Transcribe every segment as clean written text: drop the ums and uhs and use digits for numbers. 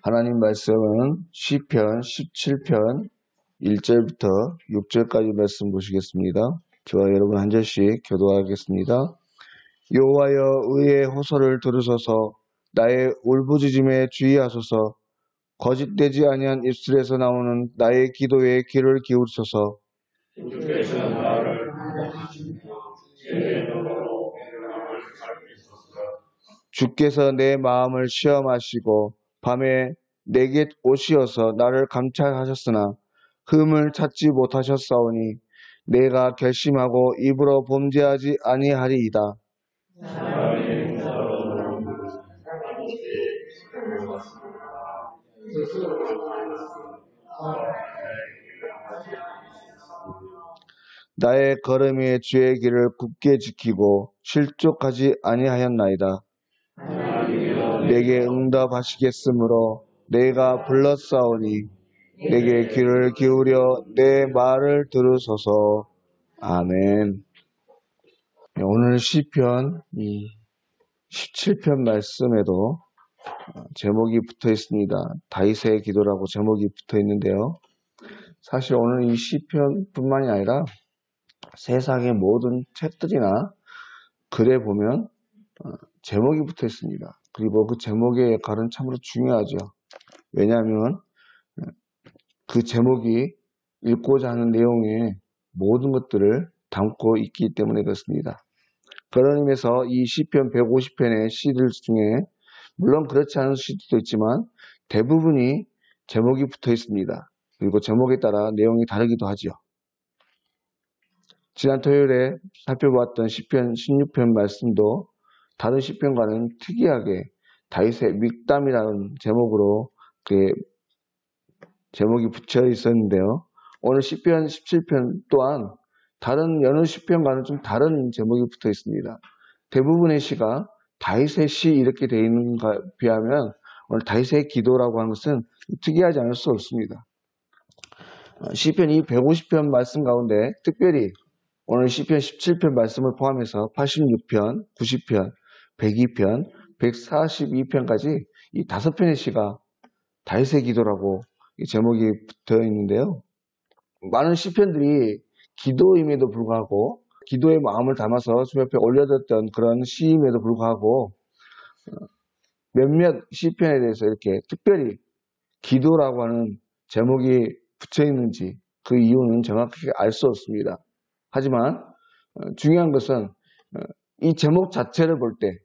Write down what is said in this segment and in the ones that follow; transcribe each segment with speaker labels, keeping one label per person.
Speaker 1: 하나님 말씀은 시편 17편 1절부터 6절까지 말씀 보시겠습니다. 저와 여러분 한 절씩 교도하겠습니다. 여호와여 의의 호소를 들으소서. 나의 울부짖음에 주의하소서. 거짓되지 아니한 입술에서 나오는 나의 기도에 귀를 기울이소서.
Speaker 2: 주께서 나를 부르시며 제 너머로
Speaker 1: 주께서 내 마음을 시험하시고 밤에 내게 오시어서 나를 감찰하셨으나 흠을 찾지 못하셨사오니 내가 결심하고 입으로 범죄하지 아니하리이다. 나의 걸음이 주의 길을 굳게 지키고 실족하지 아니하였나이다. 내게 응답하시겠으므로 내가 불렀사오니 내게 귀를 기울여 내 말을 들으소서. 아멘. 오늘 시편 17편 말씀에도 제목이 붙어 있습니다. 다윗의 기도라고 제목이 붙어 있는데요. 사실 오늘 이 시편뿐만이 아니라 세상의 모든 책들이나 글에 보면 제목이 붙어 있습니다. 그리고 그 제목의 역할은 참으로 중요하죠. 왜냐하면 그 제목이 읽고자 하는 내용의 모든 것들을 담고 있기 때문에 그렇습니다. 그런 의미에서 이 시편 150편의 시들 중에 물론 그렇지 않은 시들도 있지만 대부분이 제목이 붙어 있습니다. 그리고 제목에 따라 내용이 다르기도 하죠. 지난 토요일에 살펴보았던 시편 16편 말씀도 다른 시편과는 특이하게 다윗의 믹담이라는 제목으로 제목이 붙여 있었는데요. 오늘 시편 17편 또한 다른 여느 시편과는 좀 다른 제목이 붙어 있습니다. 대부분의 시가 다윗의 시 이렇게 되어 있는 것에 비하면 오늘 다윗의 기도라고 하는 것은 특이하지 않을 수 없습니다. 시편 이 150편 말씀 가운데 특별히 오늘 시편 17편 말씀을 포함해서 86편, 90편, 102편, 142편까지 이 5편의 시가 다윗의 기도라고 이 제목이 붙어 있는데요. 많은 시편들이 기도임에도 불구하고 기도의 마음을 담아서 주 옆에 올려졌던 그런 시임에도 불구하고 몇몇 시편에 대해서 이렇게 특별히 기도라고 하는 제목이 붙여 있는지 그 이유는 정확하게 알 수 없습니다. 하지만 중요한 것은 이 제목 자체를 볼 때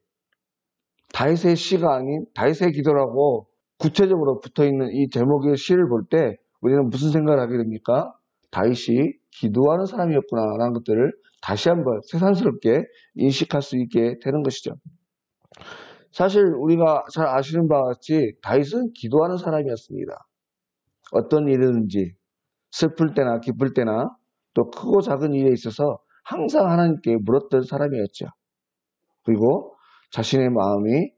Speaker 1: 다윗의 시가 아닌 다윗의 기도라고 구체적으로 붙어있는 이 제목의 시를 볼 때 우리는 무슨 생각을 하게 됩니까? 다윗이 기도하는 사람이었구나 라는 것들을 다시 한번 새삼스럽게 인식할 수 있게 되는 것이죠. 사실 우리가 잘 아시는 바와 같이 다윗은 기도하는 사람이었습니다. 어떤 일이든지 슬플 때나 기쁠 때나 또 크고 작은 일에 있어서 항상 하나님께 물었던 사람이었죠. 그리고 자신의 마음이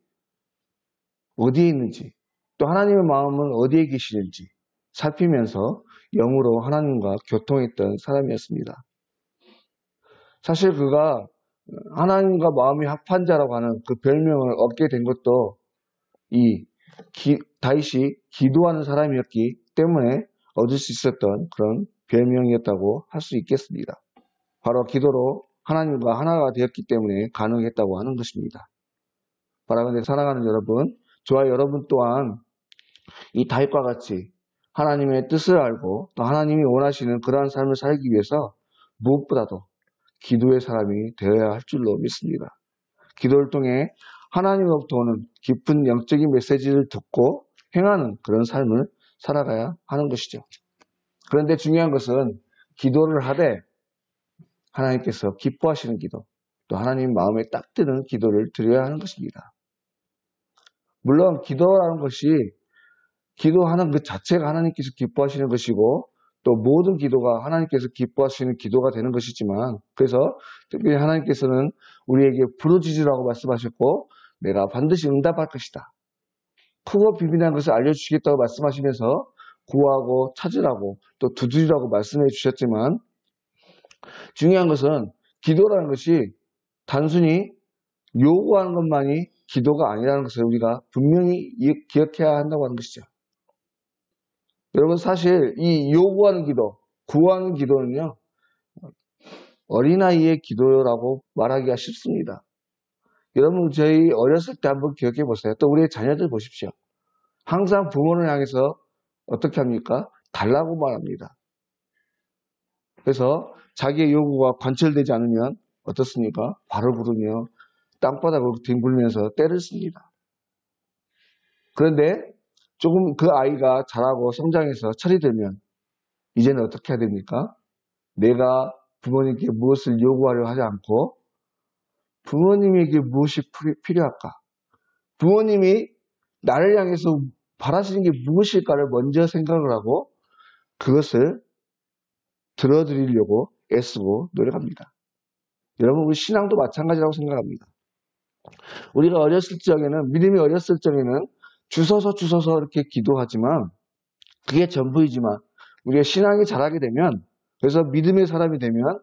Speaker 1: 어디에 있는지 또 하나님의 마음은 어디에 계시는지 살피면서 영으로 하나님과 교통했던 사람이었습니다. 사실 그가 하나님과 마음이 합한 자라고 하는 그 별명을 얻게 된 것도 이 다윗이 기도하는 사람이었기 때문에 얻을 수 있었던 그런 별명이었다고 할 수 있겠습니다. 바로 기도로 하나님과 하나가 되었기 때문에 가능했다고 하는 것입니다. 바라건대 사랑하는 여러분, 저와 여러분 또한 이 다윗과 같이 하나님의 뜻을 알고 또 하나님이 원하시는 그러한 삶을 살기 위해서 무엇보다도 기도의 사람이 되어야 할 줄로 믿습니다. 기도를 통해 하나님으로부터 오는 깊은 영적인 메시지를 듣고 행하는 그런 삶을 살아가야 하는 것이죠. 그런데 중요한 것은 기도를 하되 하나님께서 기뻐하시는 기도, 또 하나님 마음에 딱 드는 기도를 드려야 하는 것입니다. 물론 기도라는 것이 기도하는 그 자체가 하나님께서 기뻐하시는 것이고 또 모든 기도가 하나님께서 기뻐하시는 기도가 되는 것이지만 그래서 특별히 하나님께서는 우리에게 부르짖으라고 말씀하셨고 내가 반드시 응답할 것이다. 크고 비밀한 것을 알려주시겠다고 말씀하시면서 구하고 찾으라고 또 두드리라고 말씀해 주셨지만 중요한 것은 기도라는 것이 단순히 요구하는 것만이 기도가 아니라는 것을 우리가 분명히 기억해야 한다고 하는 것이죠. 여러분, 사실 이 요구하는 기도, 구하는 기도는요, 어린아이의 기도라고 말하기가 쉽습니다. 여러분, 저희 어렸을 때 한번 기억해 보세요. 또 우리의 자녀들 보십시오. 항상 부모를 향해서 어떻게 합니까? 달라고 말합니다. 그래서 자기의 요구가 관철되지 않으면 어떻습니까? 발을 부르며 땅바닥으로 뒹굴면서 때를 씁니다. 그런데 조금 그 아이가 자라고 성장해서 철이 들면 이제는 어떻게 해야 됩니까? 내가 부모님께 무엇을 요구하려 하지 않고 부모님에게 무엇이 필요할까? 부모님이 나를 향해서 바라시는 게 무엇일까를 먼저 생각을 하고 그것을 들어드리려고 애쓰고 노력합니다. 여러분, 우리 신앙도 마찬가지라고 생각합니다. 우리가 어렸을 적에는, 믿음이 어렸을 적에는 주워서 이렇게 기도하지만 그게 전부이지만 우리가 신앙이 자라게 되면, 그래서 믿음의 사람이 되면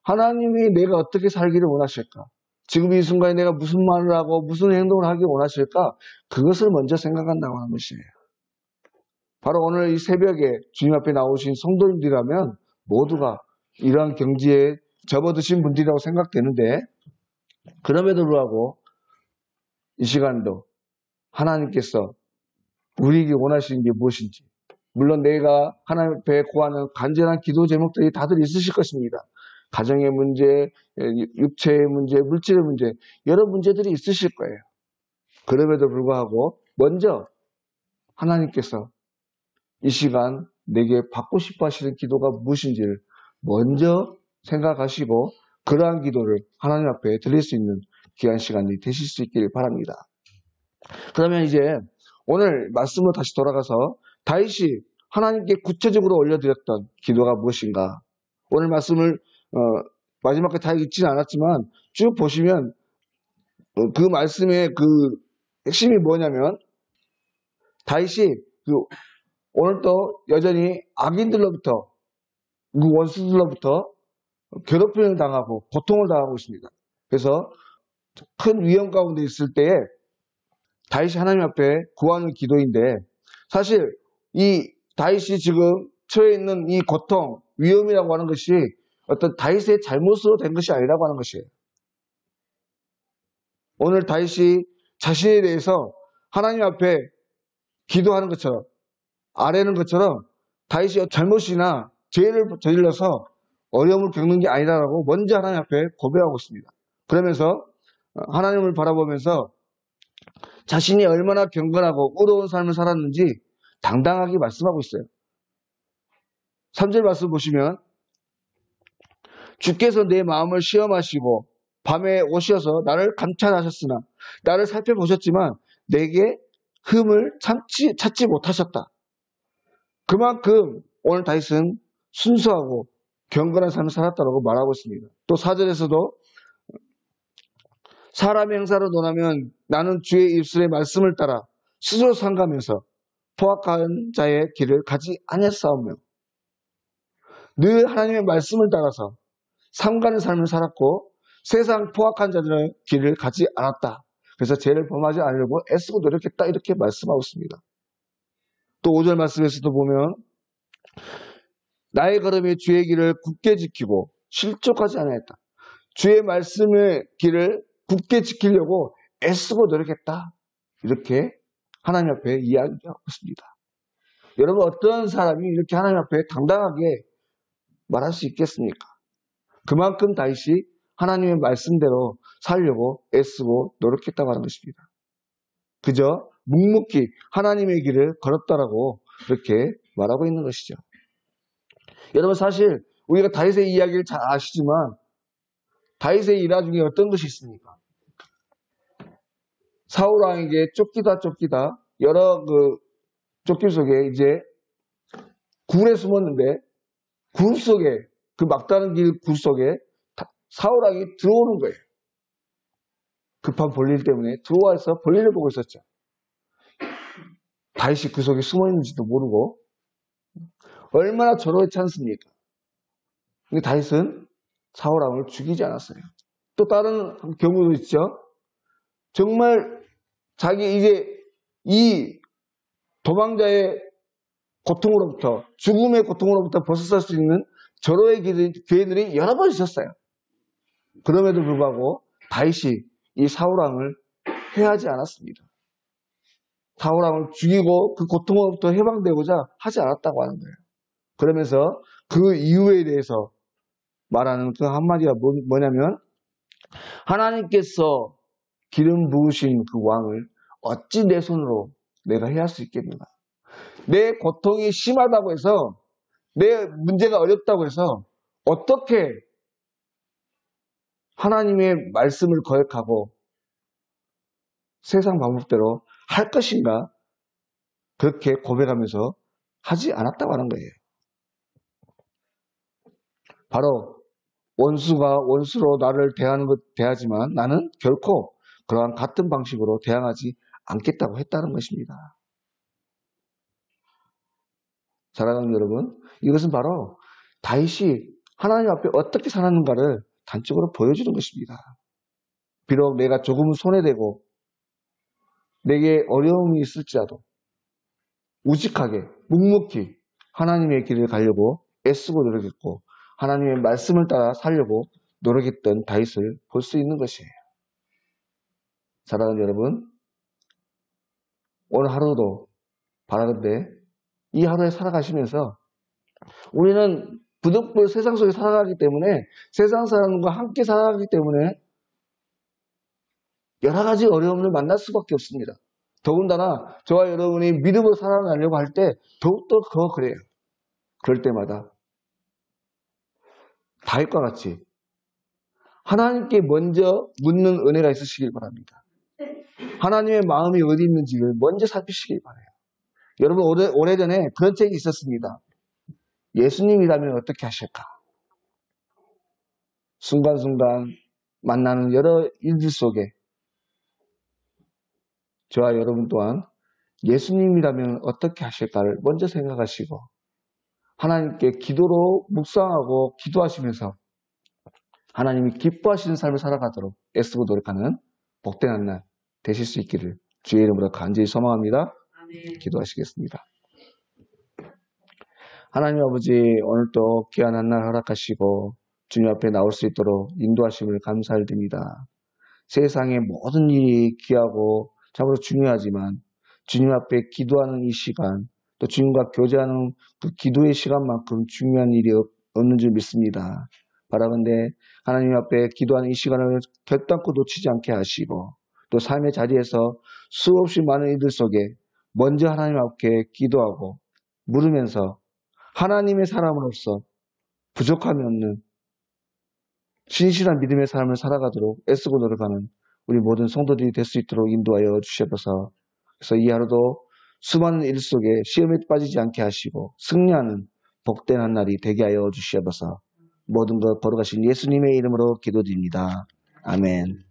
Speaker 1: 하나님이 내가 어떻게 살기를 원하실까? 지금 이 순간에 내가 무슨 말을 하고 무슨 행동을 하기 원하실까? 그것을 먼저 생각한다고 하는 것이에요. 바로 오늘 이 새벽에 주님 앞에 나오신 성도님들이라면 모두가 이러한 경지에 접어드신 분들이라고 생각되는데, 그럼에도 불구하고 이 시간도 하나님께서 우리에게 원하시는 게 무엇인지, 물론 내가 하나님 앞에 구하는 간절한 기도 제목들이 다들 있으실 것입니다. 가정의 문제, 육체의 문제, 물질의 문제, 여러 문제들이 있으실 거예요. 그럼에도 불구하고 먼저 하나님께서 이 시간 내게 받고 싶어 하시는 기도가 무엇인지를 먼저 생각하시고 그러한 기도를 하나님 앞에 드릴 수 있는 귀한 시간이 되실 수 있기를 바랍니다. 그러면 이제 오늘 말씀으로 다시 돌아가서 다윗이 하나님께 구체적으로 올려드렸던 기도가 무엇인가? 오늘 말씀을 마지막까지 다 읽지는 않았지만 쭉 보시면 그 말씀의 그 핵심이 뭐냐면, 다윗이 오늘도 여전히 악인들로부터, 원수들로부터 괴롭힘을 당하고 고통을 당하고 있습니다. 그래서 큰 위험 가운데 있을 때에 다윗이 하나님 앞에 구하는 기도인데, 사실 이 다윗이 지금 처해 있는 이 고통, 위험이라고 하는 것이 어떤 다윗의 잘못으로 된 것이 아니라고 하는 것이에요. 오늘 다윗이 자신에 대해서 하나님 앞에 기도하는 것처럼, 아뢰는 것처럼 다윗이 잘못이나 죄를 저질러서 어려움을 겪는 게 아니라고 먼저 하나님 앞에 고백하고 있습니다. 그러면서 하나님을 바라보면서 자신이 얼마나 경건하고 의로운 삶을 살았는지 당당하게 말씀하고 있어요. 3절 말씀 보시면, 주께서 내 마음을 시험하시고 밤에 오셔서 나를 감찰하셨으나 나를 살펴보셨지만 내게 흠을 찾지 못하셨다. 그만큼 오늘 다윗은 순수하고 경건한 삶을 살았다고 말하고 있습니다. 또 4절에서도 사람의 행사로 논하면 나는 주의 입술의 말씀을 따라 스스로 상감해서 포악한 자의 길을 가지 아니하사오며, 늘 하나님의 말씀을 따라서 삼가는 삶을 살았고 세상 포악한 자들의 길을 가지 않았다. 그래서 죄를 범하지 않으려고 애쓰고 노력했다, 이렇게 말씀하고 있습니다. 또 5절 말씀에서도 보면 나의 걸음이 주의 길을 굳게 지키고 실족하지 않았다. 주의 말씀의 길을 굳게 지키려고 애쓰고 노력했다, 이렇게 하나님 앞에 이야기하고 있습니다. 여러분, 어떤 사람이 이렇게 하나님 앞에 당당하게 말할 수 있겠습니까? 그만큼 다윗이 하나님의 말씀대로 살려고 애쓰고 노력했다고 하는 것입니다. 그저 묵묵히 하나님의 길을 걸었다라고 그렇게 말하고 있는 것이죠. 여러분, 사실 우리가 다윗의 이야기를 잘 아시지만 다윗의 일화 중에 어떤 것이 있습니까? 사울 왕에게 쫓기다 여러 쫓김 속에 이제 굴에 숨었는데, 굴 속에, 그 막다른 길 굴 속에 사울 왕이 들어오는 거예요. 급한 볼일 때문에 들어와서 볼일을 보고 있었죠. 다윗이 그 속에 숨어 있는지도 모르고 얼마나 절호의 않습니까? 근데 다윗은 사울 왕을 죽이지 않았어요. 또 다른 경우도 있죠. 정말 자기 이제 이 도망자의 고통으로부터, 죽음의 고통으로부터 벗어날 수 있는 절호의 기회들이 여러 번 있었어요. 그럼에도 불구하고 다윗이 이 사울왕을 해하지 않았습니다. 사울왕을 죽이고 그 고통으로부터 해방되고자 하지 않았다고 하는 거예요. 그러면서 그 이유에 대해서 말하는 그 한마디가 뭐냐면, 하나님께서 기름 부으신 그 왕을 어찌 내 손으로 내가 해할 수 있겠는가. 내 고통이 심하다고 해서, 내 문제가 어렵다고 해서 어떻게 하나님의 말씀을 거역하고 세상 방법대로 할 것인가, 그렇게 고백하면서 하지 않았다고 하는 거예요. 바로 원수가 원수로 나를 대하지만 나는 결코 그러한 같은 방식으로 대항하지 않겠다고 했다는 것입니다. 사랑하는 여러분, 이것은 바로 다윗이 하나님 앞에 어떻게 살았는가를 단적으로 보여주는 것입니다. 비록 내가 조금 손해되고 내게 어려움이 있을지라도 우직하게 묵묵히 하나님의 길을 가려고 애쓰고 노력했고 하나님의 말씀을 따라 살려고 노력했던 다윗을 볼 수 있는 것이에요. 사랑하는 여러분, 오늘 하루도 바라건대 이 하루에 살아가시면서 우리는 부득불 세상 속에 살아가기 때문에, 세상 사람과 함께 살아가기 때문에 여러 가지 어려움을 만날 수밖에 없습니다. 더군다나 저와 여러분이 믿음으로 살아가려고 할 때 더욱더 더 그래요. 그럴 때마다 다윗과 같이 하나님께 먼저 묻는 은혜가 있으시길 바랍니다. 하나님의 마음이 어디 있는지를 먼저 살피시길 바라요. 여러분, 오래전에 그런 책이 있었습니다. 예수님이라면 어떻게 하실까? 순간순간 만나는 여러 일들 속에 저와 여러분 또한 예수님이라면 어떻게 하실까를 먼저 생각하시고 하나님께 기도로 묵상하고 기도하시면서 하나님이 기뻐하시는 삶을 살아가도록 애쓰고 노력하는 복된 날 되실 수 있기를 주의 이름으로 간절히 소망합니다.
Speaker 3: 아멘.
Speaker 1: 기도하시겠습니다. 하나님 아버지, 오늘도 귀한 날 허락하시고 주님 앞에 나올 수 있도록 인도하심을 감사드립니다. 세상의 모든 일이 귀하고 참으로 중요하지만 주님 앞에 기도하는 이 시간, 또 주님과 교제하는 그 기도의 시간만큼 중요한 일이 없는 줄 믿습니다. 바라건대 하나님 앞에 기도하는 이 시간을 결단코 놓치지 않게 하시고 또 삶의 자리에서 수없이 많은 이들 속에 먼저 하나님 앞에 기도하고 물으면서 하나님의 사람으로서 부족함이 없는 신실한 믿음의 삶을 살아가도록 애쓰고 노력하는 우리 모든 성도들이 될 수 있도록 인도하여 주셔서, 그래서 이 하루도 수많은 일 속에 시험에 빠지지 않게 하시고 승리하는 복된 한 날이 되게 하여 주시옵소서. 모든 것 걸어가신 예수님의 이름으로 기도드립니다. 아멘.